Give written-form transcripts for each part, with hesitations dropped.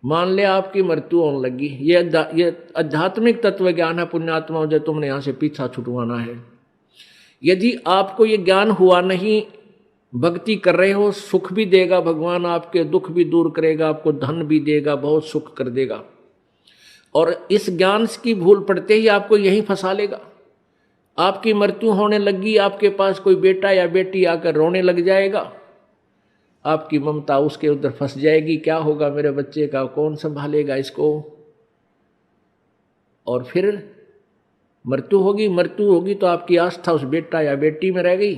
मान ले आपकी मृत्यु होने लगी, ये आध्यात्मिक तत्व ज्ञान है पुण्यात्माओं, जो तुमने यहां से पीछा छुटवाना है। यदि आपको ये ज्ञान हुआ नहीं, भक्ति कर रहे हो, सुख भी देगा भगवान, आपके दुख भी दूर करेगा, आपको धन भी देगा, बहुत सुख कर देगा। और इस ज्ञान की भूल पड़ते ही आपको यहीं फंसा लेगा। आपकी मृत्यु होने लगी, आपके पास कोई बेटा या बेटी आकर रोने लग जाएगा, आपकी ममता उसके उधर फंस जाएगी, क्या होगा मेरे बच्चे का, कौन संभालेगा इसको। और फिर मृत्यु होगी तो आपकी आस्था उस बेटा या बेटी में रह गई।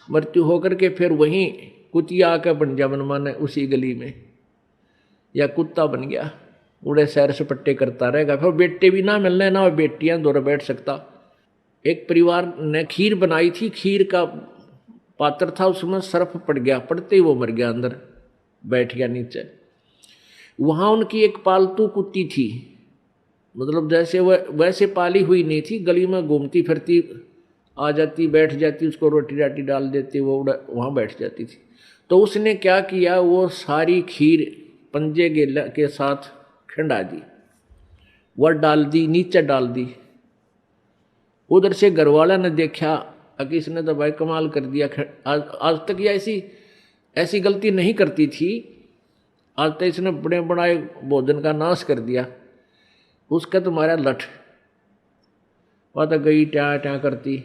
मृत्यु होकर के फिर वहीं कुतिया आकर बन जा मनमाने उसी गली में, या कुत्ता बन गया, उड़े सैर सपट्टे करता रहेगा। फिर बेटे भी ना मिलने, ना बेटियां दौड़ बैठ सकता। एक परिवार ने खीर बनाई थी, खीर का पात्र था, उसमें सर्फ पड़ गया, पड़ते ही वो मर गया, अंदर बैठ गया नीचे। वहां उनकी एक पालतू कुत्ती थी, मतलब जैसे वह वैसे पाली हुई नहीं थी, गली में घूमती फिरती, आ जाती, बैठ जाती, उसको रोटी राटी डाल देती, वो वहां बैठ जाती थी। तो उसने क्या किया, वो सारी खीर पंजे के साथ खिंडा दी, वह डाल दी, नीचे डाल दी। उधर से घरवाला ने देखा कि इसने तो भाई कमाल कर दिया, आज तक ये ऐसी गलती नहीं करती थी, आज तक इसने बड़े बड़ाए भोजन का नाश कर दिया। उसका तुम्हारा लठ, वह तो गई ट्या ट्या करती।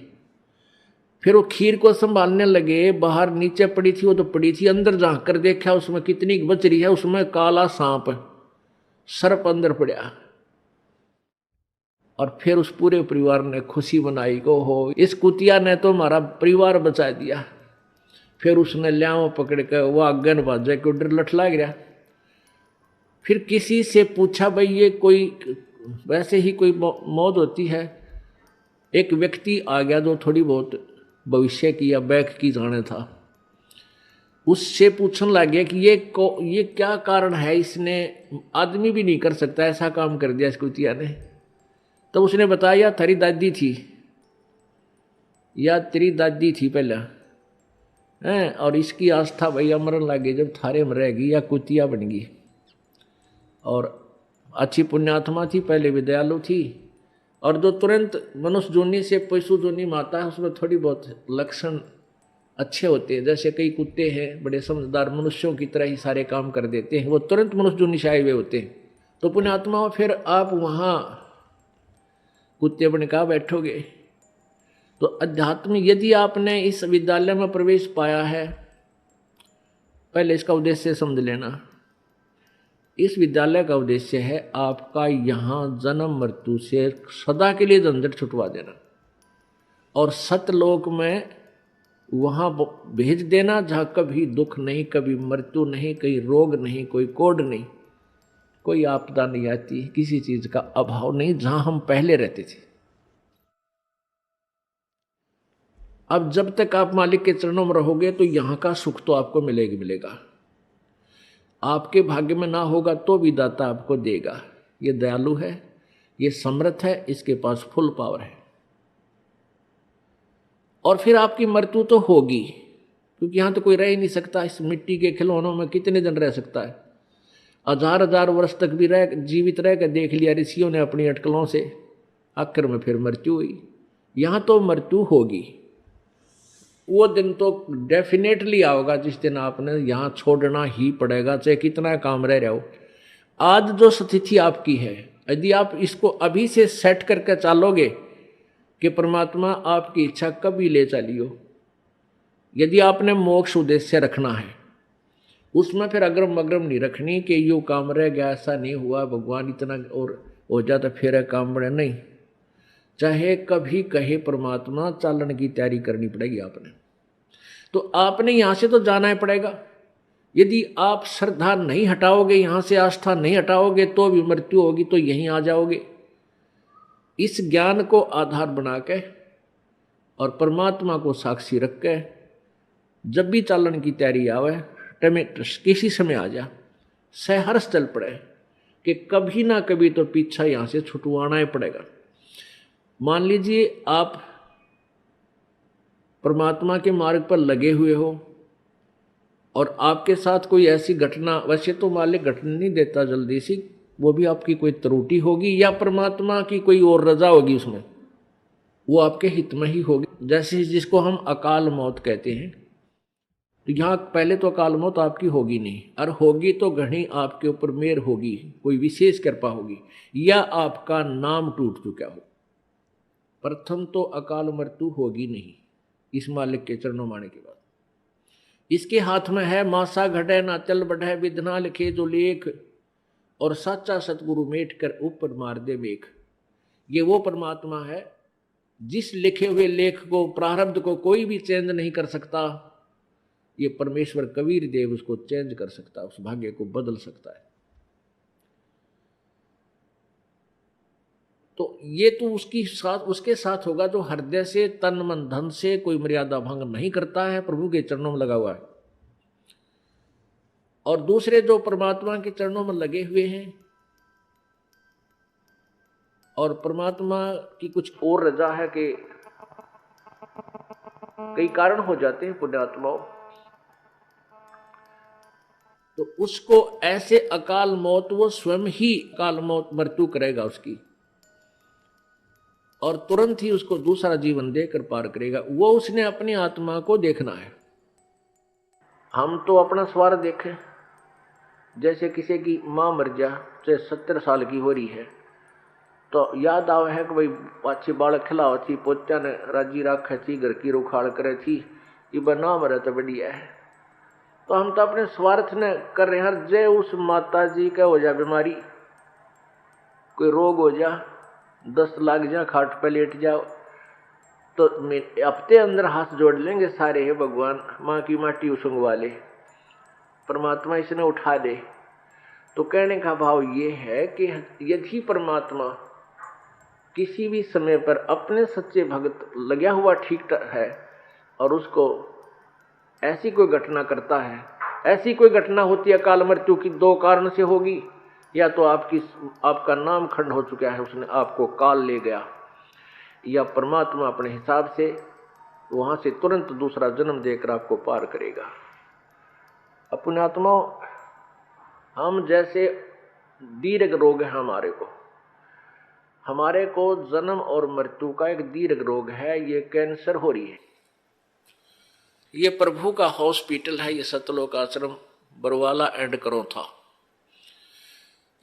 फिर वो खीर को संभालने लगे, बाहर नीचे पड़ी थी, वो तो पड़ी थी, अंदर झांक कर देखा उसमें कितनी बच रही है, उसमें काला सांप, सर्प अंदर पड़ा। और फिर उस पूरे परिवार ने खुशी मनाई को हो इस कुतिया ने तो हमारा परिवार बचा दिया। फिर उसने लिया पकड़ कर, वो आगन बाजा के उधर लठला गिरा। फिर किसी से पूछा, भाई ये कोई वैसे ही कोई मौत होती है? एक व्यक्ति आ गया जो थोड़ी बहुत भविष्य की या बैक की जाने था, उससे पूछने लग गया कि ये क्या कारण है, इसने आदमी भी नहीं कर सकता, ऐसा काम कर दिया इस कुतिया ने। तो उसने बताया तेरी दादी थी, या तेरी दादी थी पहले हैं, और इसकी आस्था भैया मरन लगी जब थारे में रहेगी, या कुतिया बन गई। और अच्छी पुण्यात्मा थी, पहले भी दयालु थी, और जो तुरंत मनुष्य जोनी से पशु जोनी में आता है, उसमें थोड़ी बहुत लक्षण अच्छे होते हैं। जैसे कई कुत्ते हैं बड़े समझदार, मनुष्यों की तरह ही सारे काम कर देते हैं, वो तुरंत मनुष्य जोनी से आए हुए होते हैं। तो पुण्यात्मा फिर आप वहाँ कुत्ते बन का बैठोगे। तो अध्यात्म, यदि आपने इस विद्यालय में प्रवेश पाया है, पहले इसका उद्देश्य समझ लेना। इस विद्यालय का उद्देश्य है आपका यहाँ जन्म मृत्यु से सदा के लिए झंझट छुटवा देना, और सतलोक में वहाँ भेज देना जहाँ कभी दुख नहीं, कभी मृत्यु नहीं, कहीं रोग नहीं, कोई कोड नहीं, कोई आपदा नहीं आती, किसी चीज का अभाव नहीं, जहां हम पहले रहते थे। अब जब तक आप मालिक के चरणों में रहोगे तो यहां का सुख तो आपको मिलेगा। आपके भाग्य में ना होगा तो भी दाता आपको देगा। ये दयालु है, ये समर्थ है, इसके पास फुल पावर है। और फिर आपकी मृत्यु तो होगी, क्योंकि यहां तो कोई रह ही नहीं सकता। इस मिट्टी के खिलौनों में कितने दिन रह सकता है? हजार वर्ष तक भी जीवित रह कर देख लिया ऋषियों ने अपनी अटकलों से, आखिर में फिर मृत्यु हुई। यहां तो मृत्यु होगी, वो दिन तो डेफिनेटली आओगा जिस दिन आपने यहां छोड़ना ही पड़ेगा, चाहे कितना काम रह रहा हो। आज जो स्थिति आपकी है, यदि आप इसको अभी से सेट करके चलोगे कि परमात्मा आपकी इच्छा कभी ले चलियो, यदि आपने मोक्ष उद्देश्य रखना है, उसमें फिर अग्रम अग्रम नहीं रखनी कि यो काम रह गया, ऐसा नहीं हुआ, भगवान इतना और हो जाता फिर काम बढ़े, नहीं। चाहे कभी कहे परमात्मा, चालन की तैयारी करनी पड़ेगी आपने। तो आपने यहां से तो जाना ही पड़ेगा। यदि आप श्रद्धा नहीं हटाओगे, यहां से आस्था नहीं हटाओगे, तो भी मृत्यु होगी, तो यहीं आ जाओगे। इस ज्ञान को आधार बना के और परमात्मा को साक्षी रख के जब भी चालन की तैयारी आवे, किसी समय आ जा, सहर्ष चल पड़े कि कभी ना कभी तो पीछा यहां से छुटवाना ही पड़ेगा। मान लीजिए आप परमात्मा के मार्ग पर लगे हुए हो, और आपके साथ कोई ऐसी घटना, वैसे तो मालिक घटना नहीं देता जल्दी सी, वो भी आपकी कोई त्रुटि होगी या परमात्मा की कोई और रजा होगी उसमें, वो आपके हित में ही होगी। जैसे जिसको हम अकाल मौत कहते हैं, तो यहाँ पहले तो अकाल मौत आपकी होगी नहीं, और होगी तो घनी आपके ऊपर मेहर होगी, कोई विशेष कृपा होगी, या आपका नाम टूट चुका हो। प्रथम तो अकाल मृत्यु होगी नहीं इस मालिक के चरणों माने के बाद। इसके हाथ में है मासा घटे ना चल बढ़े, विधना लिखे जो लेख, और साचा सतगुरु मेट कर ऊपर मार दे मेघ। ये वो परमात्मा है जिस लिखे हुए लेख को, प्रारब्ध को कोई भी चेंज नहीं कर सकता। ये परमेश्वर कबीर देव उसको चेंज कर सकता है, उस भाग्य को बदल सकता है। तो ये तो उसके साथ होगा जो हृदय से, तन मन धन से कोई मर्यादा भंग नहीं करता है, प्रभु के चरणों में लगा हुआ है। और दूसरे जो परमात्मा के चरणों में लगे हुए हैं और परमात्मा की कुछ और रजा है कि कई कारण हो जाते हैं पुण्यात्माओं, तो उसको ऐसे अकाल मौत, वो स्वयं ही अकाल मौत मृत्यु करेगा उसकी, और तुरंत ही उसको दूसरा जीवन देकर पार करेगा। वो उसने अपनी आत्मा को देखना है। हम तो अपना स्वार्थ देखें, जैसे किसी की माँ मर जा, चाहे 70 साल की हो रही है, तो याद आवे है कि भाई पाछी बालक खिलाओ थी, पोचा ने राजी रखे थी, घर की रुखाड़ करे थी, ये बना मरे तो बढ़िया है। तो हम तो अपने स्वार्थ ने कर रहे हैं। जय उस माता जी का हो जा बीमारी, कोई रोग हो जा, 10 लाख जा, खाट पे लेट जाओ, तो हफ्ते अंदर हाथ जोड़ लेंगे सारे, है भगवान माँ की माटी उसंगवा ले, परमात्मा इसने उठा दे। तो कहने का भाव ये है कि यदि परमात्मा किसी भी समय पर अपने सच्चे भक्त लगा हुआ ठीक है और उसको ऐसी कोई घटना करता है, ऐसी कोई घटना होती है अकाल मृत्यु की, 2 कारण से होगी। या तो आपका नाम खंड हो चुका है, उसने आपको काल ले गया, या परमात्मा अपने हिसाब से वहां से तुरंत दूसरा जन्म देकर आपको पार करेगा। अपने आत्मा, हम जैसे दीर्घ रोग है हमारे को जन्म और मृत्यु का एक दीर्घ रोग है, ये कैंसर हो रही है। ये प्रभु का हॉस्पिटल है, ये सतलोक आश्रम बरवाला एंड करो था।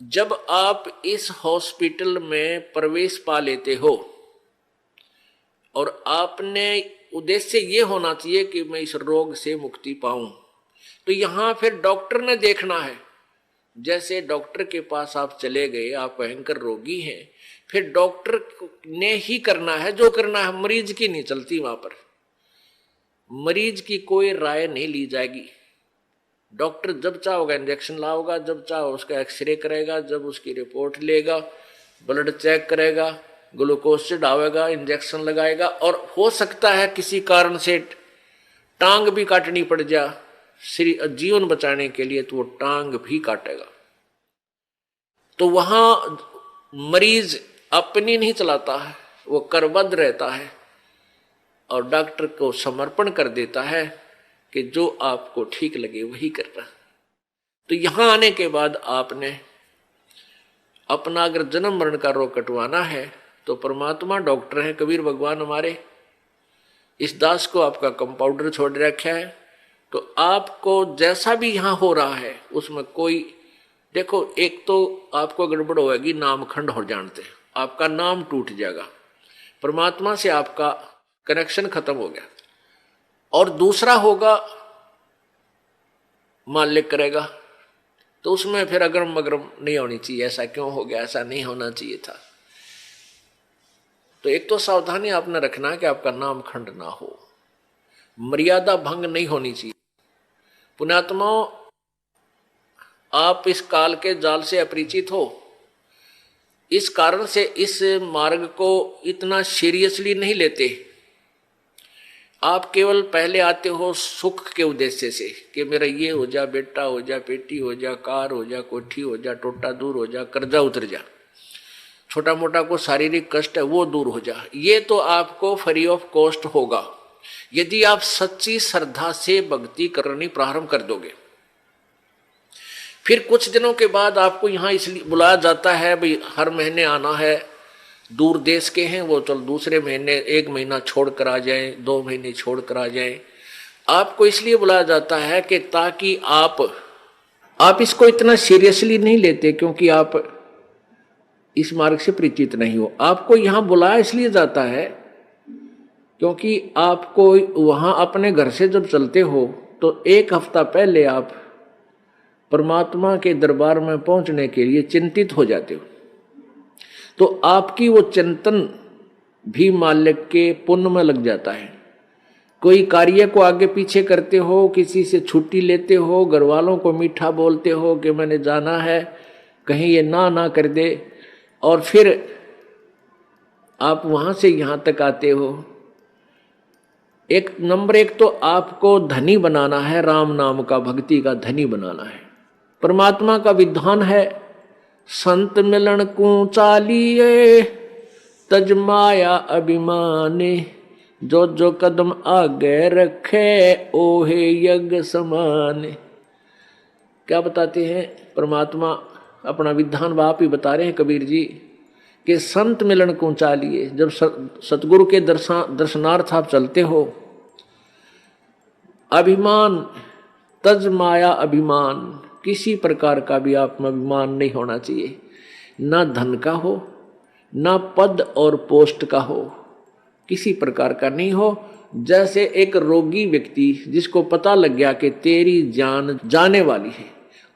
जब आप इस हॉस्पिटल में प्रवेश पा लेते हो और आपने उद्देश्य ये होना चाहिए कि मैं इस रोग से मुक्ति पाऊं, तो यहां फिर डॉक्टर ने देखना है। जैसे डॉक्टर के पास आप चले गए, आप भयंकर रोगी हैं, फिर डॉक्टर ने ही करना है जो करना है, मरीज की नहीं चलती। वहां पर मरीज की कोई राय नहीं ली जाएगी। डॉक्टर जब चाहोगा इंजेक्शन लाओगा, जब चाहो उसका एक्सरे करेगा, जब उसकी रिपोर्ट लेगा, ब्लड चेक करेगा, ग्लूकोज चढ़ावेगा, इंजेक्शन लगाएगा, और हो सकता है किसी कारण से टांग भी काटनी पड़ जा जीवन बचाने के लिए, तो वो टांग भी काटेगा। तो वहां मरीज अपनी नहीं चलाता है, वो करबद्ध रहता है और डॉक्टर को समर्पण कर देता है कि जो आपको ठीक लगे वही करना। तो यहां आने के बाद आपने अपना अगर जन्म मरण का रोग कटवाना है तो परमात्मा डॉक्टर है, कबीर भगवान हमारे, इस दास को आपका कंपाउंडर छोड़ रखा है। तो आपको जैसा भी यहां हो रहा है उसमें कोई, देखो एक तो आपको गड़बड़ होगी, नाम खंड हो जानते, आपका नाम टूट जाएगा, परमात्मा से आपका कनेक्शन खत्म हो गया। और दूसरा होगा मालिक करेगा, तो उसमें फिर अगरम मगरम नहीं होनी चाहिए, ऐसा क्यों हो गया, ऐसा नहीं होना चाहिए था। तो एक तो सावधानी आपने रखना है कि आपका नाम खंड ना हो, मर्यादा भंग नहीं होनी चाहिए। पुण्यात्माओं, आप इस काल के जाल से अपरिचित हो, इस कारण से इस मार्ग को इतना सीरियसली नहीं लेते। आप केवल पहले आते हो सुख के उद्देश्य से कि मेरा ये हो जा, बेटा हो जा, बेटी हो जा, कार हो जा, कोठी हो जा, टोटा दूर हो जा, कर्जा उतर जा, छोटा मोटा को शारीरिक कष्ट है वो दूर हो जा। ये तो आपको फ्री ऑफ कॉस्ट होगा, यदि आप सच्ची श्रद्धा से भक्ति करनी प्रारंभ कर दोगे, फिर कुछ दिनों के बाद आपको यहाँ इसलिए बुलाया जाता है भाई हर महीने आना है, दूर देश के हैं वो चल दूसरे महीने 1 महीना छोड़ कर आ जाए, 2 महीने छोड़ कर आ जाए। आपको इसलिए बुलाया जाता है कि ताकि आप इसको इतना सीरियसली नहीं लेते, क्योंकि आप इस मार्ग से परिचित नहीं हो। आपको यहाँ बुलाया इसलिए जाता है क्योंकि आपको वहाँ अपने घर से जब चलते हो तो 1 हफ्ता पहले आप परमात्मा के दरबार में पहुंचने के लिए चिंतित हो जाते हो। तो आपकी वो चिंतन भी मालिक के पुण्य में लग जाता है। कोई कार्य को आगे पीछे करते हो, किसी से छुट्टी लेते हो, घर वालों को मीठा बोलते हो कि मैंने जाना है, कहीं ये ना कर दे, और फिर आप वहां से यहां तक आते हो। नंबर 1 तो आपको धनी बनाना है, राम नाम का, भक्ति का धनी बनाना है। परमात्मा का विधान है, संत मिलन को चालिए तज माया अभिमाने, जो जो कदम आगे रखे ओहे यज्ञ समाने। क्या बताते हैं परमात्मा, अपना विधान आप ही बता रहे हैं कबीर जी कि संत मिलन को चालिए। जब सतगुरु के दर्शनार्थ आप चलते हो, अभिमान तज माया अभिमान, किसी प्रकार का भी आप में अभिमान नहीं होना चाहिए, ना धन का हो, ना पद और पोस्ट का हो, किसी प्रकार का नहीं हो। जैसे एक रोगी व्यक्ति जिसको पता लग गया कि तेरी जान जाने वाली है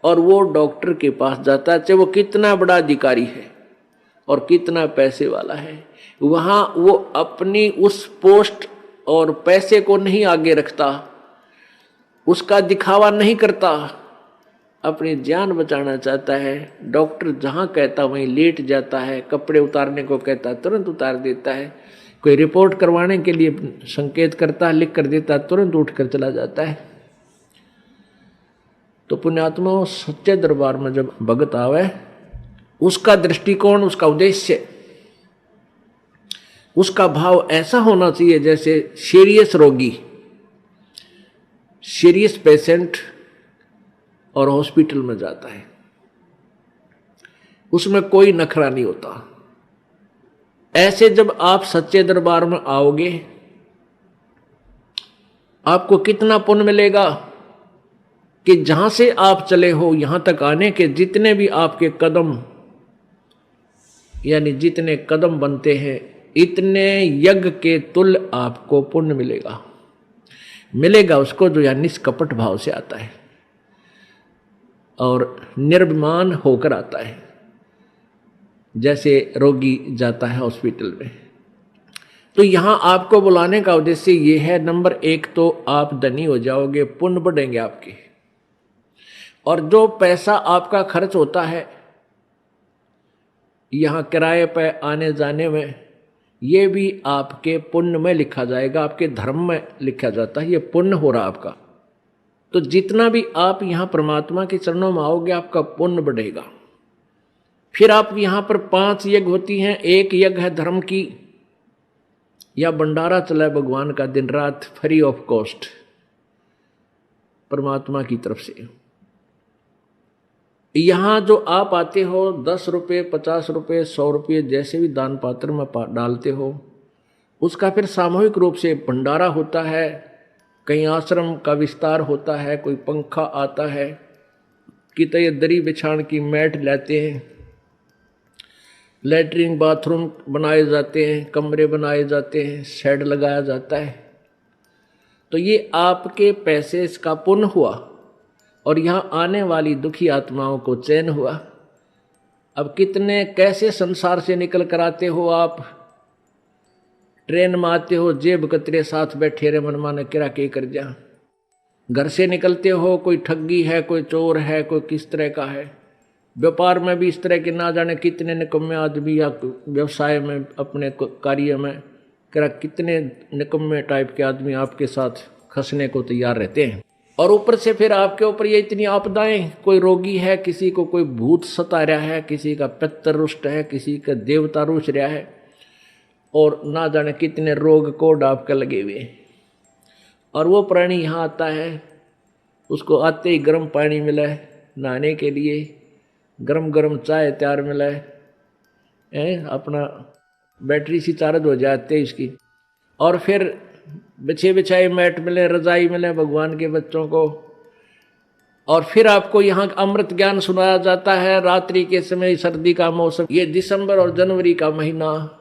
और वो डॉक्टर के पास जाता है, चाहे वो कितना बड़ा अधिकारी है और कितना पैसे वाला है, वहाँ वो अपनी उस पोस्ट और पैसे को नहीं आगे रखता, उसका दिखावा नहीं करता, अपनी जान बचाना चाहता है। डॉक्टर जहाँ कहता वहीं लेट जाता है, कपड़े उतारने को कहता तुरंत उतार देता है, कोई रिपोर्ट करवाने के लिए संकेत करता है, लिख कर देता, तुरंत उठ कर चला जाता है। तो पुण्यात्मा सच्चे दरबार में जब भगत आवे, उसका दृष्टिकोण, उसका उद्देश्य, उसका भाव ऐसा होना चाहिए जैसे सीरियस रोगी, सीरियस पेशेंट और हॉस्पिटल में जाता है, उसमें कोई नखरा नहीं होता। ऐसे जब आप सच्चे दरबार में आओगे, आपको कितना पुण्य मिलेगा कि जहां से आप चले हो यहां तक आने के जितने भी आपके कदम, यानी जितने कदम बनते हैं, इतने यज्ञ के तुल्य आपको पुण्य मिलेगा उसको जो या निष्कपट भाव से आता है और निर्भिमान होकर आता है। जैसे रोगी जाता है हॉस्पिटल में, तो यहां आपको बुलाने का उद्देश्य ये है, नंबर 1 तो आप धनी हो जाओगे, पुण्य बढ़ेंगे आपके, और जो पैसा आपका खर्च होता है यहां किराए पर आने जाने में, ये भी आपके पुण्य में लिखा जाएगा, आपके धर्म में लिखा जाता है, ये पुण्य हो रहा आपका। तो जितना भी आप यहाँ परमात्मा के चरणों में आओगे, आपका पुण्य बढ़ेगा। फिर आप यहाँ पर 5 यज्ञ होती हैं। एक यज्ञ है धर्म की, या भंडारा चला है भगवान का दिन रात फ्री ऑफ कॉस्ट परमात्मा की तरफ से। यहाँ जो आप आते हो 10 रुपये, 50 रुपये, 100 रुपये जैसे भी दान पात्र में डालते हो, उसका फिर सामूहिक रूप से भंडारा होता है, कहीं आश्रम का विस्तार होता है, कोई पंखा आता है, कितने दरी बिछाण की मैट लाते हैं, लैट्रिन बाथरूम बनाए जाते हैं, कमरे बनाए जाते हैं, शेड लगाया जाता है। तो ये आपके पैसे का पुण्य हुआ और यहाँ आने वाली दुखी आत्माओं को चैन हुआ। अब कितने कैसे संसार से निकल कर आते हो आप, ट्रेन में आते हो, जेब कतरे साथ बैठे रहे, मन माने किरा के कर जा। घर से निकलते हो, कोई ठगी है, कोई चोर है, कोई किस तरह का है। व्यापार में भी इस तरह के ना जाने कितने निकम्मे आदमी, या व्यवसाय में अपने कार्य में किरा कितने निकम्मे टाइप के आदमी आपके साथ खसने को तैयार रहते हैं। और ऊपर से फिर आपके ऊपर ये इतनी आपदाएं, कोई रोगी है, किसी को कोई भूत सता रहा है, किसी का पितर रुष्ट है, किसी का देवता रुष रहा है, और ना जाने कितने रोग कोड आपके लगे हुए। और वो प्राणी यहाँ आता है, उसको आते ही गर्म पानी मिला है नहाने के लिए, गरम गरम चाय तैयार मिला है, अपना बैटरी सी चार्ज हो जाती है इसकी, और फिर बिछे बिछाए मैट मिले, रजाई मिले भगवान के बच्चों को, और फिर आपको यहाँ अमृत ज्ञान सुनाया जाता है रात्रि के समय, सर्दी का मौसम, ये दिसंबर और जनवरी का महीना,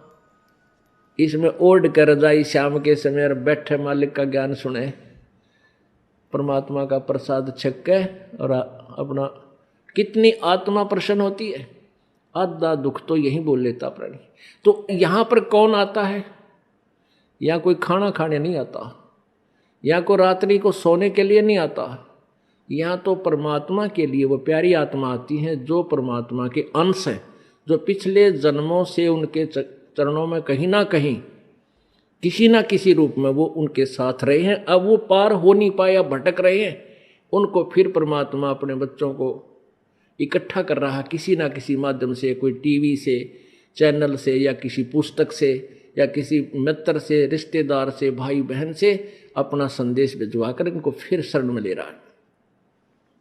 इसमें ओढ़ कर रजाई शाम के समय और बैठे मालिक का ज्ञान सुने, परमात्मा का प्रसाद छक के, और अपना कितनी आत्मा प्रसन्न होती है। आधा दुख तो यही बोल लेता प्राणी। तो यहाँ पर कौन आता है? यहाँ कोई खाना खाने नहीं आता, यहाँ को रात्रि को सोने के लिए नहीं आता, यहाँ तो परमात्मा के लिए वो प्यारी आत्मा आती है जो परमात्मा के अंश है, जो पिछले जन्मों से उनके चरणों में कहीं ना कहीं किसी ना किसी रूप में वो उनके साथ रहे हैं। अब वो पार हो नहीं पाया, भटक रहे हैं, उनको फिर परमात्मा अपने बच्चों को इकट्ठा कर रहा किसी ना किसी माध्यम से, कोई टीवी से, चैनल से, या किसी पुस्तक से, या किसी मित्र से, रिश्तेदार से, भाई बहन से अपना संदेश भिजवा कर इनको फिर शरण में ले रहा है।